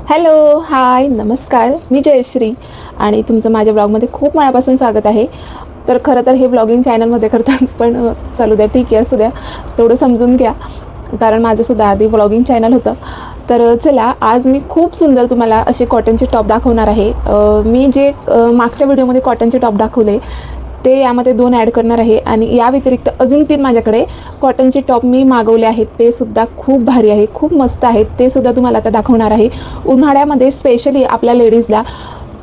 Hello, हाय, नमस्कार. मी जयश्री आणि तुमचं माझ्या ब्लॉगमध्ये खूप मनापासून स्वागत आहे. तर खरं तर हे ब्लॉगिंग चॅनलमध्ये करतात, पण चालू द्या, ठीक आहे, असू द्या, तेवढं समजून घ्या, कारण माझंसुद्धा आधी ब्लॉगिंग चॅनल होतं. तर चला, आज मी खूप सुंदर तुम्हाला असे कॉटनचे टॉप दाखवणार आहे. मी जे मागच्या व्हिडिओमध्ये कॉटनचे टॉप दाखवले ते यामध्ये 2 ॲड करणार आहे आणि या व्यतिरिक्त अजून 3 माझ्याकडे कॉटनचे टॉप मी मागवले आहेत. ते सुद्धा खूप भारी आहे, खूप मस्त आहेत. ते सुद्धा तुम्हाला आता दाखवणार आहे. उन्हाळ्यामध्ये स्पेशली आपल्या लेडीजला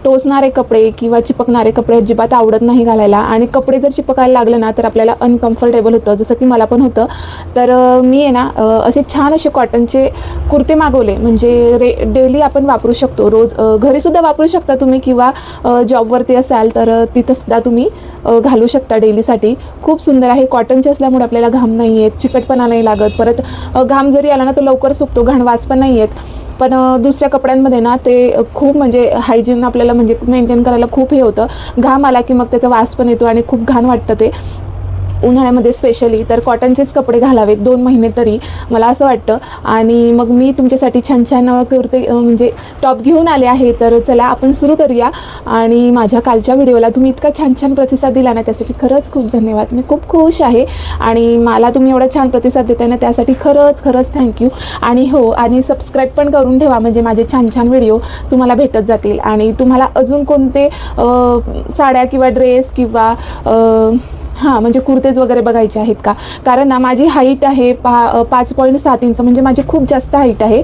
टोचणारे कपडे किंवा चिपकणारे कपडे अजिबात आवडत नाही घालायला, आणि कपडे जर चिपकायला लागले ना तर आपल्याला अनकम्फर्टेबल होतं, जसं की मला पण होतं. तर मी आहे ना असे छान असे कॉटनचे कुर्ते मागवले, म्हणजे डेली आपण वापरू शकतो, रोज घरीसुद्धा वापरू शकता तुम्ही, किंवा जॉबवरती असाल तर तिथंसुद्धा तुम्ही घालू शकता डेलीसाठी. खूप सुंदर आहे. कॉटनचे असल्यामुळे आपल्याला घाम नाही येत, चिकटपणा नाही लागत, परत घाम जरी आला ना तो लवकर सुकतो, घाणवास पण नाही येत. पण दुसऱ्या कपड्यांमध्ये ना ते खूप म्हणजे हायजीन आपल्याला म्हणजे मेंटेन करायला खूप हे होतं. घाम आला की मग त्याचा वास पण येतो आणि खूप घाण वाटतं ते उन्हाळ्यामध्ये स्पेशली. तर कॉटनचेच कपडे घालावेत 2 महिने तरी, मला असं वाटतं. आणि मग मी तुमच्यासाठी छान छान कुर्ते म्हणजे टॉप घेऊन आले आहे. तर चला आपण सुरू करूया. आणि माझ्या कालच्या व्हिडिओला तुम्ही इतका छान छान प्रतिसाद दिला ना, त्यासाठी खरंच खूप धन्यवाद. मी खूप खुश आहे आणि मला तुम्ही एवढा छान प्रतिसाद देताय ना, त्यासाठी खरंच खरंच थँक्यू. आणि हो, आणि सबस्क्राईब पण करून ठेवा, म्हणजे माझे छान छान व्हिडिओ तुम्हाला भेटत जातील. आणि तुम्हाला अजून कोणते साड्या किंवा ड्रेस किंवा म्हणजे कुर्तेज वगैरे बघायचे आहेत का? कारण ना माझी हाईट आहे 5.7 इंच, म्हणजे माझी खूप जास्त हाईट आहे.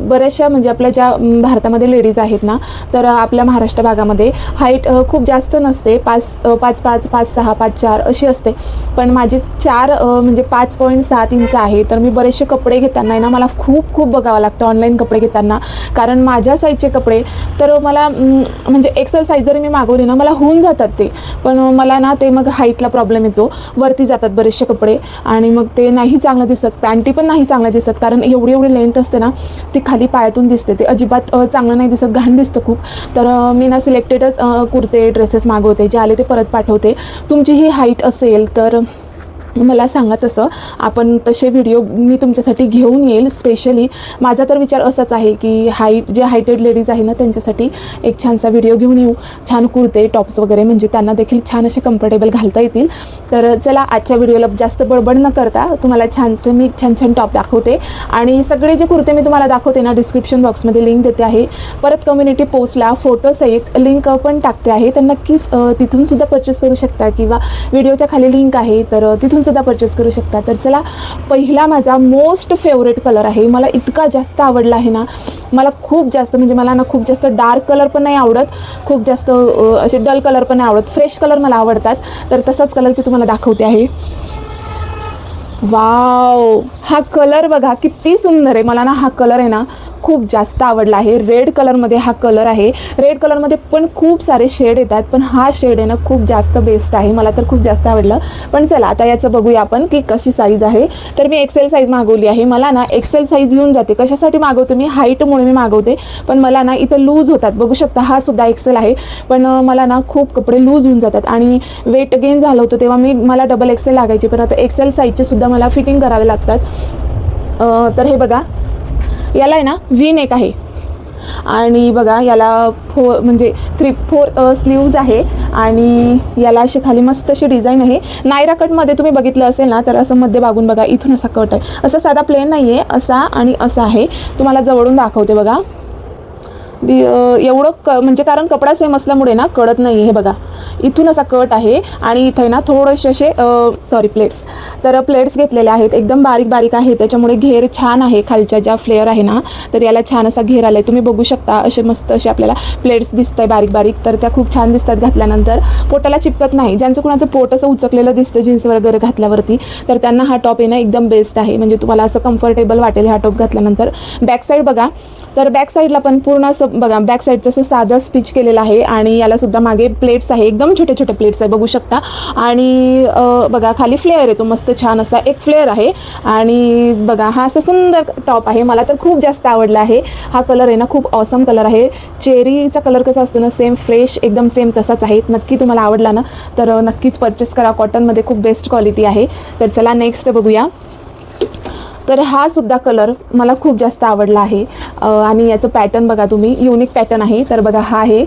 बऱ्याचशा म्हणजे आपल्या ज्या भारतामध्ये लेडीज आहेत ना, तर आपल्या महाराष्ट्र भागामध्ये हाईट खूप जास्त नसते, 5.5, 5.6, 5.4 अशी असते. पण माझी म्हणजे 5.7 इंच आहे. तर मी बरेचसे कपडे घेताना आहे ना, मला खूप खूप बघावं लागतं ऑनलाईन कपडे घेताना, कारण माझ्या साईजचे कपडे तर मला म्हणजे एक्सेल साईज जरी मी मागवली ना, मला होऊन जातात ते, पण मला ना ते मग हाईटला प्रॉब्लेम येतो, वरती जातात बरेचसे कपडे आणि मग ते नाही चांगलं दिसत. पॅन्टी पण नाही चांगलं दिसत, कारण एवढी एवढी लेंथ असते ना, ती खाली पायातून दिसते, ते अजिबात चांगलं नाही दिसत, घाण दिसतं खूप. तर मी ना सिलेक्टेडच कुर्ते ड्रेसेस मागवते, जे आले ते परत पाठवते. तुमची ही हाईट असेल तर मला सांगा, तसं आपण तसे व्हिडिओ मी तुमच्यासाठी घेऊन येईल स्पेशली. माझा तर विचार असाच आहे की जे हायटेड लेडीज आहे ना, त्यांच्यासाठी एक छानसा व्हिडिओ घेऊन येऊ, छान कुर्ते टॉप्स वगैरे, म्हणजे त्यांना देखील छान असे कम्फर्टेबल घालता येतील. तर चला, आजच्या व्हिडिओला जास्त बडबड न करता तुम्हाला मी छान छान टॉप दाखवते. आणि सगळे जे कुर्ते मी तुम्हाला दाखवते ना, डिस्क्रिप्शन बॉक्समध्ये लिंक देते आहे, परत कम्युनिटी पोस्टला फोटोसहित लिंक पण टाकते आहे. तर नक्कीच तिथूनसुद्धा परचेस करू शकता, किंवा व्हिडिओच्या खाली लिंक आहे तर तिथून सुद्धा परचेस करू शकता. तर चला, पहिला माझा मोस्ट फेवरेट कलर आहे, मला इतका जास्त आवडला आहे ना, मला खूप जास्त, म्हणजे मला ना खूप जास्त डार्क कलर पण नाही आवडत, खूप जास्त असे डल कलर पण नाही आवडत, फ्रेश कलर मला आवडतात. तर तसाच कलर मी तुम्हाला दाखवते आहे. वाव, हा कलर बघा किती सुंदर आहे. मला ना हा कलर आहे ना खूप जास्त आवडला आहे. रेड कलरमध्ये हा कलर आहे. रेड कलरमध्ये पण खूप सारे शेड येतात, पण हा शेड आहे ना खूप जास्त बेस्ट आहे, मला तर खूप जास्त आवडलं. पण चला, आता याचं बघूया आपण की कशी साईज आहे. तर मी एक्सेल साईज मागवली आहे. मला ना एक्सेल साईज येऊन जाते. कशासाठी मागवते मी? हाईटमुळे मी मागवते, पण मला ना इथं लूज होतात. बघू शकता, हा सुद्धा एक्सेल आहे, पण मला ना खूप कपडे लूज होऊन जातात आणि वेट गेन झालं होतं तेव्हा मला डबल एक्सेल लागायचे, पण आता एक्सेल साईजचे सुद्धा मला फिटिंग करावे लागतात. तर हे बघा, याला आहे ना व्ही नेक आहे, आणि बघा याला म्हणजे 3/4 स्लीव्ज आहे, आणि याला अशी खाली मस्त अशी डिझाईन आहे. नायरा कटमध्ये तुम्ही बघितलं असेल ना, तर असं मध्ये बागून बघा, इथून असा कट आहे, असा साधा प्लेन नाही आहे, असा आणि असा आहे. तुम्हाला जवळून दाखवते बघा. एवढं म्हणजे कारण कपडा सेम असल्यामुळे ना कळत नाही. हे बघा, इथून असा कट आहे आणि इथे ना थोडेसे असे प्लेट्स, तर प्लेट्स घेतलेले आहेत, एकदम बारीक बारीक आहे, त्याच्यामुळे घेर छान आहे. खालच्या ज्या फ्लेअर आहे ना, तर याला छान असा घेर आला आहे, तुम्ही बघू शकता. असे मस्त असे आपल्याला प्लेट्स दिसत आहे बारीक बारीक, तर त्या खूप छान दिसतात घातल्यानंतर, पोटाला चिपकत नाही. ज्यांचं कुणाचं पोट असं उचकलेलं दिसतं जीन्स वगैरे घातल्यावरती, तर त्यांना हा टॉप आहे ना एकदम बेस्ट आहे, म्हणजे तुम्हाला असं कम्फर्टेबल वाटेल हा टॉप घातल्यानंतर. बॅक साईड बघा, तर बॅक साईडला पण पूर्ण असं बघा, बॅक साईडचं असं साधं स्टिच केलेलं आहे, आणि याला सुद्धा मागे प्लेट्स आहे, एकदम छोटे छोटे प्लेट्स आहे, बघू शकता. आणि बघा खाली फ्लेअर येतो मस्त छान असा एक फ्लेअर आहे. आणि बघा, हा असं सुंदर टॉप आहे, मला तर खूप जास्त आवडला आहे. हा कलर आहे ना खूप ऑसम कलर आहे. चेरीचा कलर कसा असतो ना, सेम फ्रेश एकदम सेम तसाच आहे. नक्की तुम्हाला आवडला ना, तर नक्कीच परचेस करा. कॉटनमध्ये खूप बेस्ट क्वालिटी आहे. तर चला नेक्स्ट बघूया. तर हा सुद्धा कलर मला खूप जास्त आवडला आहे आणि याचं पॅटर्न बघा तुम्ही, युनिक पॅटर्न आहे. तर बघा हा आहे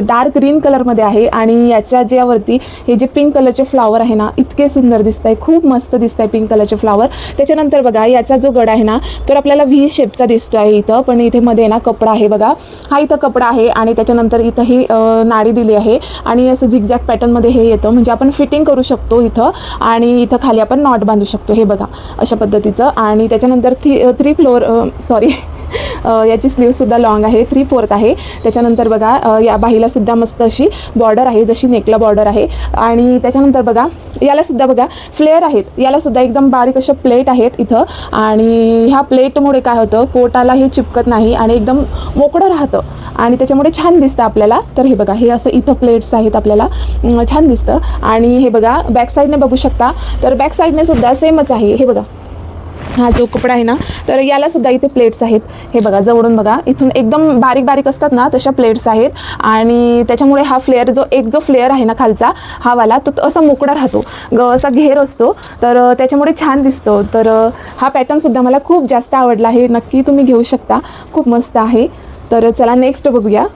डार्क ग्रीन कलरमध्ये आहे आणि याच्या ज्यावरती हे जे पिंक कलरचे फ्लावर आहे ना, इतके सुंदर दिसत आहे, खूप मस्त दिसत आहे पिंक कलरचे फ्लावर. त्याच्यानंतर बघा याचा जो गड आहे ना, तर आपल्याला व्ही शेपचा दिसतो आहे इथं, पण इथे मध्ये ना कपडा आहे बघा, हा इथं कपडा आहे आणि त्याच्यानंतर इथं ही नाडी दिली आहे आणि असं झिगझॅग पॅटर्नमध्ये हे येतं, म्हणजे आपण फिटिंग करू शकतो इथं आणि इथं खाली आपण नॉट बांधू शकतो. हे बघा अशा पद्धतीचं. आणि त्याच्यानंतर याची स्लीवसुद्धा लॉंग आहे, 3/4 आहे. त्याच्यानंतर बघा या बाहीलासुद्धा मस्त अशी बॉर्डर आहे, जशी नेकला बॉर्डर आहे. आणि त्याच्यानंतर बघा यालासुद्धा बघा फ्लेअर आहेत, यालासुद्धा एकदम बारीक अशा प्लेट आहेत इथं आणि ह्या प्लेटमुळे काय होतं, पोटाला हे चिपकत नाही आणि एकदम मोकळं राहतं आणि त्याच्यामुळे छान दिसतं आपल्याला. तर हे बघा हे असं इथं प्लेट्स आहेत, आपल्याला छान दिसतं. आणि हे बघा बॅक साईडने बघू शकता, तर बॅक साईडने सुद्धा सेमच आहे. हे बघा हा जो कपडा आहे ना, तर याला सुद्धा इथे प्लेट्स आहेत. हे बघा जवळून बघा, इथून एकदम बारीक बारीक असतात ना तशा प्लेट्स आहेत आणि त्याच्यामुळे हा फ्लेअर जो फ्लेअर आहे ना खालचा, हा वाला तो असा मोकळा राहतो, असा घेर असतो, तर त्याच्यामुळे छान दिसतो. तर हा पॅटर्नसुद्धा मला खूप जास्त आवडला आहे, नक्की तुम्ही घेऊ शकता, खूप मस्त आहे. तर चला नेक्स्ट बघूया.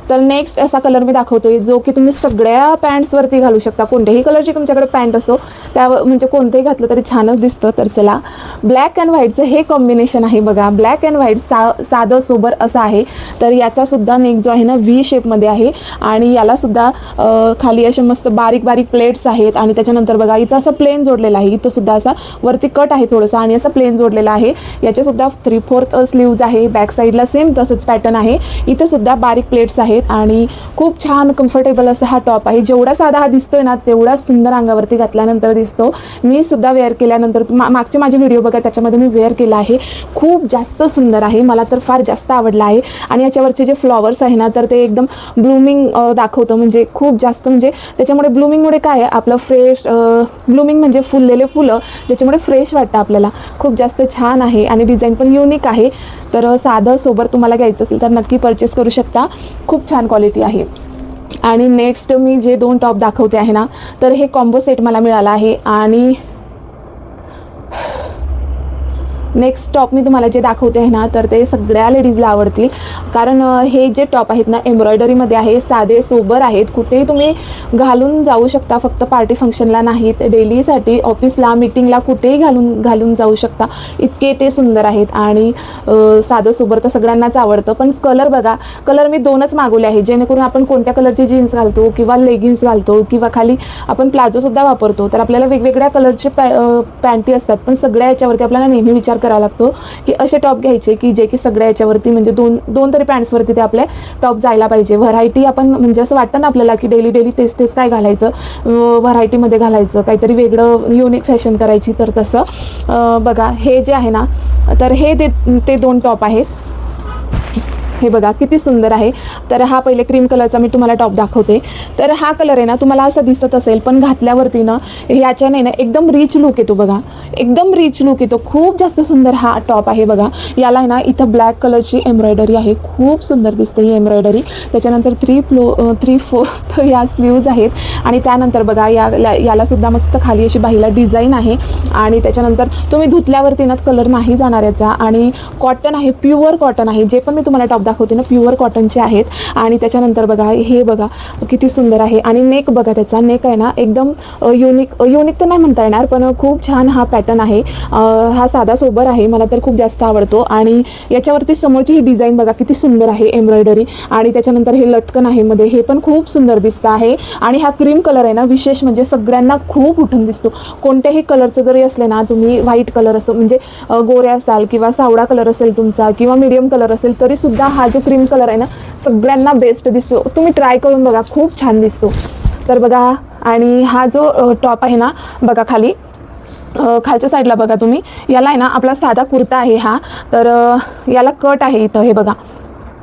तर नेक्स्ट असा कलर मी दाखवतोय जो की तुम्ही सगळ्या पॅन्ट्सवरती घालू शकता, कोणत्याही कलरची तुमच्याकडे पॅन्ट असो त्या म्हणजे कोणतेही घातलं तरी छानच दिसतं. तर चला ब्लॅक अँड व्हाईटचं हे कॉम्बिनेशन आहे बघा, ब्लॅक अँड व्हाईट साधं सोबर असं आहे. तर याचासुद्धा नेक जो आहे ना व्ही शेपमध्ये आहे आणि यालासुद्धा खाली असे मस्त बारीक बारीक प्लेट्स आहेत आणि त्याच्यानंतर बघा इथं असं प्लेन जोडलेलं आहे, इथं सुद्धा असा वरती कट आहे थोडंसं आणि असं प्लेन जोडलेलं आहे. याच्यासुद्धा 3/4 स्लीव्ज आहे, बॅक साईडला सेम तसंच पॅटर्न आहे, इथं सुद्धा बारीक प्लेट्स आहेत आणि खूप छान कम्फर्टेबल असा हा टॉप आहे. जेवढा साधा हा दिसतोय ना तेवढा सुंदर अंगावरती घातल्यानंतर दिसतो. मी सुद्धा वेअर केल्यानंतर मागचे माझे व्हिडिओ बघा, त्याच्यामध्ये मी वेअर केला आहे, खूप जास्त सुंदर आहे, मला तर फार जास्त आवडला आहे. आणि याच्यावरचे जे फ्लॉवर्स आहे ना, तर ते एकदम ब्लूमिंग दाखवतं, म्हणजे खूप जास्त, म्हणजे त्याच्यामुळे ब्लूमिंगमुळे काय आहे आपलं फ्रेश ब्लूमिंग म्हणजे फुललेले फुलं, ज्याच्यामुळे फ्रेश वाटतं आपल्याला, खूप जास्त छान आहे आणि डिझाईन पण युनिक आहे. तर साधं सोबत तुम्हाला घ्यायचं असेल तर नक्की परचेस करू शकता, खूप छान क्वालिटी आहे. आणि नेक्स्ट मी जे 2 टॉप दाखवते आहे ना, तर हे कॉम्बो सेट मला मिळाला आहे. आणि नेक्स्ट टॉप मी तुम्हाला जे दाखवते आहे ना, तर ते सगळ्या लेडीजला आवडतील, कारण हे जे टॉप आहेत ना एम्ब्रॉयडरीमध्ये आहे, साधे सोबर आहेत, कुठेही तुम्ही घालून जाऊ शकता, फक्त पार्टी फंक्शनला नाहीत, डेलीसाठी ऑफिसला मीटिंगला कुठेही घालून जाऊ शकता, इतके ते सुंदर आहेत. आणि साधं सोबर तर सगळ्यांनाच आवडतं, पण कलर बघा, कलर मी 2च मागवले आहे, जेणेकरून आपण कोणत्या कलरची जीन्स घालतो किंवा लेगिन्स घालतो किंवा खाली आपण प्लाझोसुद्धा वापरतो, तर आपल्याला वेगवेगळ्या कलरचे पॅन्टी असतात, पण सगळ्या याच्यावरती आपल्याला नेहमी विचार करावा लागतो की असे टॉप घ्यायचे की जे की सगळ्या याच्यावरती म्हणजे दोन तरी पॅन्ट्सवरती ते आपले टॉप जायला पाहिजे. व्हरायटी आपण म्हणजे असं वाटतं ना आपल्याला की डेली तेच काय घालायचं, व्हरायटीमध्ये घालायचं, काहीतरी वेगळं युनिक फॅशन करायची. तर तसं बघा हे जे आहे ना, तर हे ते 2 टॉप आहेत. हे बघा किती सुंदर आहे. तर हा पहिले क्रीम कलरचा मी तुम्हाला टॉप दाखवते. तर हा कलर आहे ना तुम्हाला असं दिसत असेल, पण घातल्यावरती ना ह्याच्याने ना एकदम रिच लुक येतो बघा, एकदम रिच लुक येतो, खूप जास्त सुंदर हा टॉप आहे बघा. याला आहे ना इथं ब्लॅक कलरची एम्ब्रॉयडरी आहे, खूप सुंदर दिसते ही एम्ब्रॉयडरी. त्याच्यानंतर 3/4 या स्लीव्ज आहेत आणि त्यानंतर बघा यालासुद्धा मस्त खाली अशी बाहीला डिझाईन आहे आणि त्याच्यानंतर तुम्ही धुतल्यावरती ना कलर नाही जाणार याचा. आणि कॉटन आहे, प्युअर कॉटन आहे, जे पण मी तुम्हाला टॉप दाखवते ना प्युअर कॉटनचे आहेत. आणि त्याच्यानंतर बघा हे बघा किती सुंदर आहे आणि नेक बघा, त्याचा नेक आहे ना एकदम युनिक तर नाही म्हणता येणार, पण खूप छान हा पॅटर्न आहे. हा साधा सोबर आहे, मला तर खूप जास्त आवडतो. आणि याच्यावरती समोरची ही डिझाईन बघा किती सुंदर आहे एम्ब्रॉयडरी. आणि त्याच्यानंतर हे लटकन आहे मध्ये, हे पण खूप सुंदर दिसतं आहे. आणि हा क्रीम कलर आहे ना विशेष म्हणजे सगळ्यांना खूप उठून दिसतो. कोणत्याही कलरचं जरी असले ना, तुम्ही व्हाईट कलर असो म्हणजे गोऱ्या असाल किंवा सावळा कलर असेल तुमचा किंवा मीडियम कलर असेल, तरी सुद्धा हा जो क्रीम कलर आहे ना सगळ्यांना बेस्ट दिसतो. तुम्ही ट्राय करून बघा, खूप छान दिसतो. तर बघा, आणि हा जो टॉप आहे ना बघा खाली खालच्या साईडला बघा तुम्ही, याला आहे ना आपला साधा कुर्ता आहे हा, तर याला कट आहे इथं, हे बघा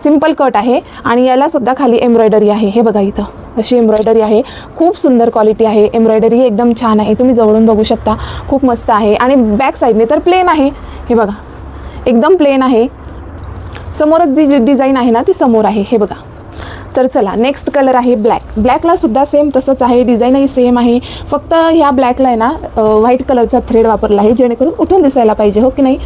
सिंपल कट आहे आणि याला सुद्धा खाली एम्ब्रॉयडरी आहे. हे बघा इथं अशी एम्ब्रॉयडरी आहे, खूप सुंदर क्वालिटी आहे, एम्ब्रॉयडरी एकदम छान आहे, तुम्ही जवळून बघू शकता, खूप मस्त आहे. आणि बॅक साईडने तर प्लेन आहे, हे बघा एकदम प्लेन आहे, समोरच जी डिझाईन आहे ना ती समोर आहे, हे बघा. तर चला नेक्स्ट कलर आहे ब्लॅक. ब्लॅकला सुद्धा सेम तसंच आहे, डिझाईनही सेम आहे. फक्त ह्या ब्लॅकला आहे ना व्हाईट कलरचा थ्रेड वापरला आहे जेणेकरून उठून दिसायला पाहिजे, हो की नाही.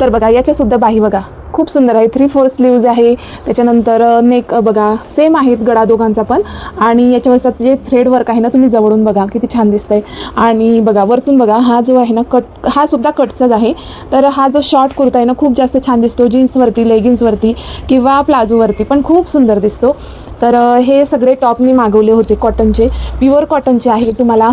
तर बघा याच्यासुद्धा बाही बघा खूप सुंदर आहे. 3/4 स्लीव्ज आहे. त्याच्यानंतर नेक बघा सेम आहेत गळा दोघांचा पण. आणि याच्यावरचा जे थ्रेड वर्क आहे ना तुम्ही जवळून बघा किती छान दिसतंय. आणि बघा वरतून बघा हा जो आहे ना कट, हा सुद्धा कटचाच आहे. तर हा जो शॉर्ट कुर्ता आहे ना खूप जास्त छान दिसतो जीन्सवरती, लेगिन्सवरती किंवा प्लाझोवरती पण खूप सुंदर दिसतो. तर हे सगळे टॉप मी मागवले होते कॉटनचे, प्युअर कॉटनचे आहे. तुम्हाला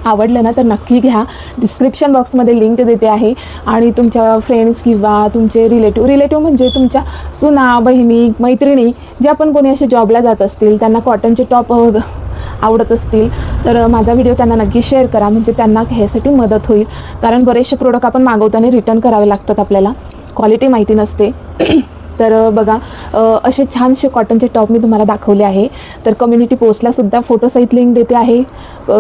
आवडलं ना तर नक्की घ्या. डिस्क्रिप्शन बॉक्समध्ये लिंक देते आहे. आणि तुमच्या फ्रेंड्स किंवा तुमचे रिलेटिव्ह म्हणजे तुमच्या सुना, बहिणी, मैत्रिणी ज्या पण कोणी असे जॉबला जात असतील, त्यांना कॉटनचे टॉप आवडत असतील तर माझा व्हिडिओ त्यांना नक्की शेअर करा, म्हणजे त्यांना ह्यासाठी मदत होईल. कारण बरेचसे प्रोडक्ट आपण मागवताना रिटर्न करावे लागतात, आपल्याला क्वालिटी माहिती नसते. तर बघा असे छानसे कॉटनचे टॉप मी तुम्हाला दाखवले आहे. तर कम्युनिटी पोस्टला सुद्धा फोटोसहित लिंक देते आहे,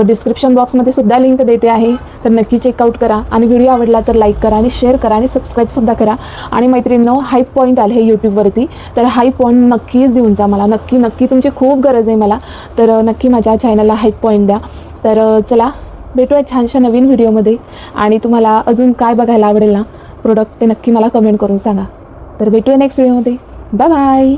डिस्क्रिप्शन बॉक्समध्ये सुद्धा लिंक देते आहे. तर नक्की चेकआउट करा. आणि व्हिडिओ आवडला तर लाईक करा आणि शेअर करा आणि सबस्क्राईबसुद्धा करा. आणि मैत्रिणींनो हाईप पॉईंट आले हे यूट्यूबवरती, तर हाईप पॉईंट नक्कीच देऊन जा मला. नक्की तुमची खूप गरज आहे मला. तर नक्की माझ्या चॅनलला हाईप पॉईंट द्या. तर चला भेटूया छानशा नवीन व्हिडिओमध्ये. आणि तुम्हाला अजून काय बघायला आवडेल ना प्रोडक्ट ते नक्की मला कमेंट करून सांगा. तर भेटूया नेक्स्ट व्हिडिओमध्ये. Bye bye.